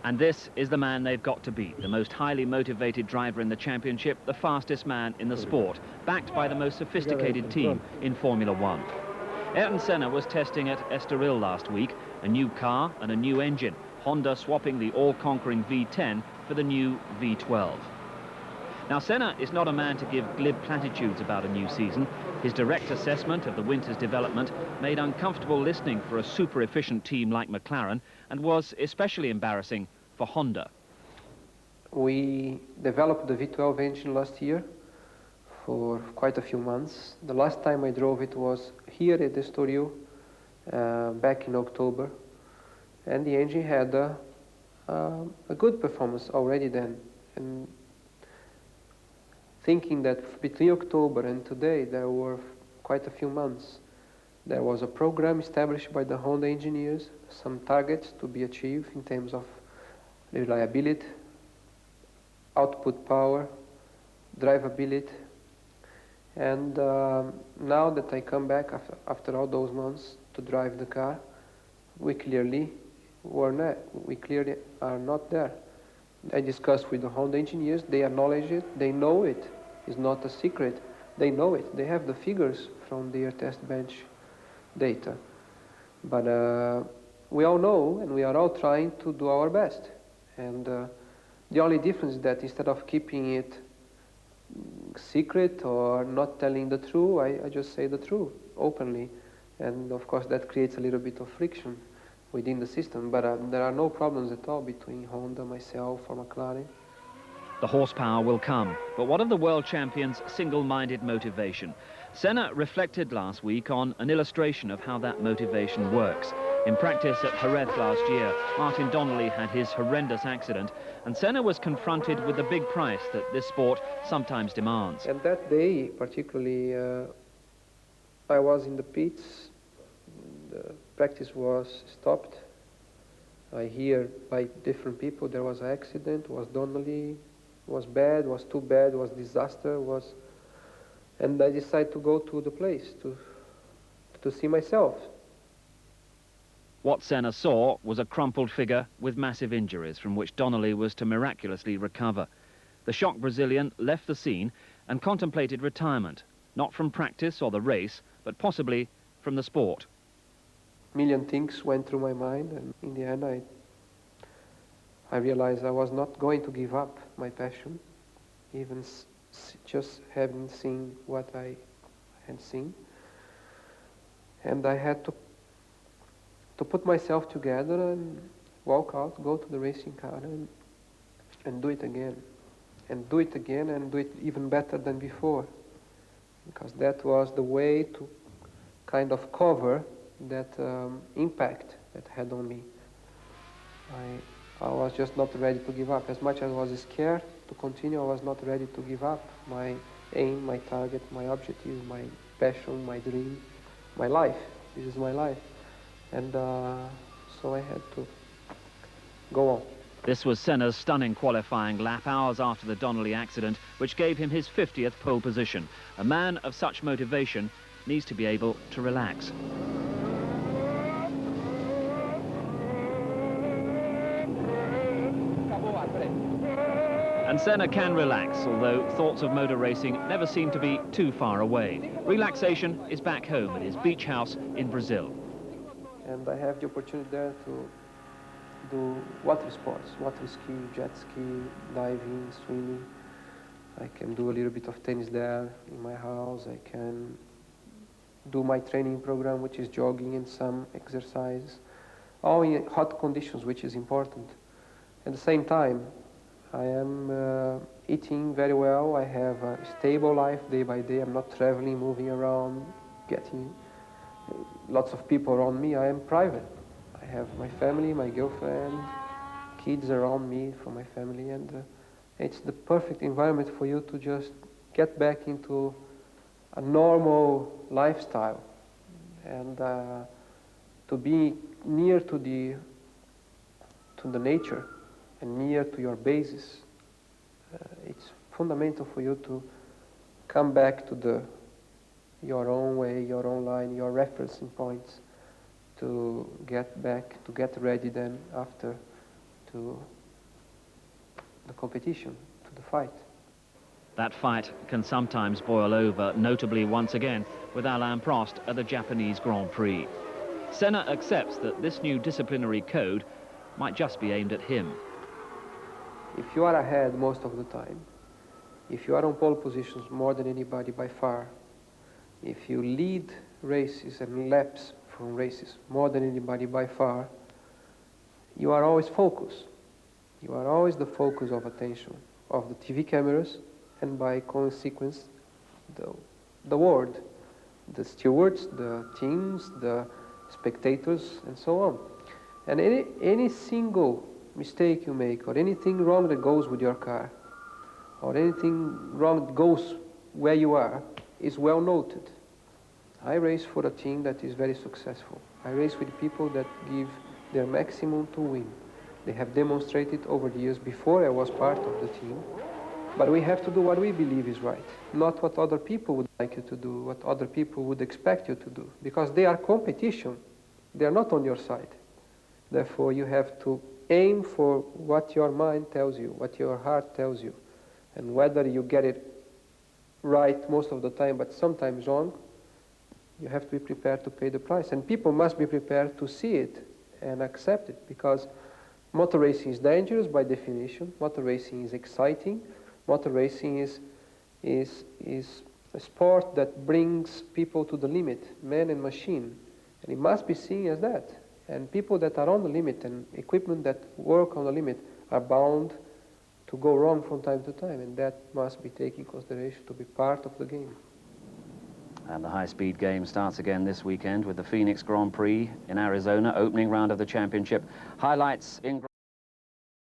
And this is the man they've got to beat, the most highly motivated driver in the championship, the fastest man in the sport, backed by the most sophisticated team in Formula One. Ayrton Senna was testing at Estoril last week, a new car and a new engine, Honda swapping the all-conquering V10 for the new V12. Now, Senna is not a man to give glib platitudes about a new season. His direct assessment of the winter's development made uncomfortable listening for a super-efficient team like McLaren, and was especially embarrassing for Honda. We developed the V12 engine last year for quite a few months. The last time I drove it was here at Estoril back in October, and the engine had a good performance already then. And thinking that between October and today there were quite a few months, there was a program established by the Honda engineers, some targets to be achieved in terms of reliability, output power, drivability. And now that I come back after all those months to drive the car, we clearly are not there. I discussed with the Honda engineers, they acknowledge it, they know it. It's not a secret, they know it. They have the figures from their test bench data. But we all know, and we are all trying to do our best. And the only difference is that instead of keeping it secret or not telling the truth, I just say the truth openly. And of course that creates a little bit of friction within the system, but there are no problems at all between Honda, myself, or McLaren. The horsepower will come, but what of the world champion's single-minded motivation? Senna reflected last week on an illustration of how that motivation works. In practice at Jerez last year, Martin Donnelly had his horrendous accident, and Senna was confronted with the big price that this sport sometimes demands. And that day, particularly, I was in the pits. The practice was stopped. I hear by different people there was an accident, was Donnelly, was bad, was too bad, was disaster, and I decided to go to the place to see myself. What Senna saw was a crumpled figure with massive injuries from which Donnelly was to miraculously recover. The shocked Brazilian left the scene and contemplated retirement, not from practice or the race, but possibly from the sport. A million things went through my mind, and in the end I realized I was not going to give up my passion, even just having seen what I had seen. And I had to put myself together and walk out, go to the racing car and do it again. And do it again and do it even better than before. Because that was the way to kind of cover that impact that had on me. I was just not ready to give up. As much as I was scared to continue, I was not ready to give up my aim, my target, my objective, my passion, my dream, my life. This is my life. And so I had to go on. This was Senna's stunning qualifying lap hours after the Donnelly accident, which gave him his 50th pole position. A man of such motivation needs to be able to relax. And Senna can relax, although thoughts of motor racing never seem to be too far away. Relaxation is back home at his beach house in Brazil. And I have the opportunity there to do water sports, water ski, jet ski, diving, swimming. I can do a little bit of tennis there in my house. I can do my training program, which is jogging and some exercise, all in hot conditions, which is important. At the same time, I am eating very well. I have a stable life day by day. I'm not traveling, moving around, getting lots of people around me. I am private. I have my family, my girlfriend, kids around me from my family, and it's the perfect environment for you to just get back into a normal lifestyle and to be near to the nature and near to your basis. It's fundamental for you to come back to your own way, your own line, your referencing points, to get back, to get ready then after to the competition, to the fight. That fight can sometimes boil over, notably once again with Alain Prost at the Japanese Grand Prix. Senna accepts that this new disciplinary code might just be aimed at him. If you are ahead most of the time, if you are on pole positions more than anybody by far, if you lead races and laps from races more than anybody by far, you are always focused. You are always the focus of attention of the TV cameras, and by consequence, the world, the stewards, the teams, the spectators, and so on. And any single mistake you make, or anything wrong that goes with your car, or anything wrong that goes where you are, is well noted. I race for a team that is very successful. I race with people that give their maximum to win. They have demonstrated over the years before I was part of the team. But we have to do what we believe is right, not what other people would like you to do, what other people would expect you to do, because they are competition. They are not on your side. Therefore, you have to aim for what your mind tells you, what your heart tells you, and whether you get it right most of the time, but sometimes wrong, you have to be prepared to pay the price. And people must be prepared to see it and accept it, because motor racing is dangerous by definition. Motor racing is exciting. Motor racing is a sport that brings people to the limit, man and machine, and it must be seen as that. And people that are on the limit and equipment that work on the limit are bound to go wrong from time to time, and that must be taken into consideration to be part of the game. And the high-speed game starts again this weekend with the Phoenix Grand Prix in Arizona, opening round of the championship. Highlights in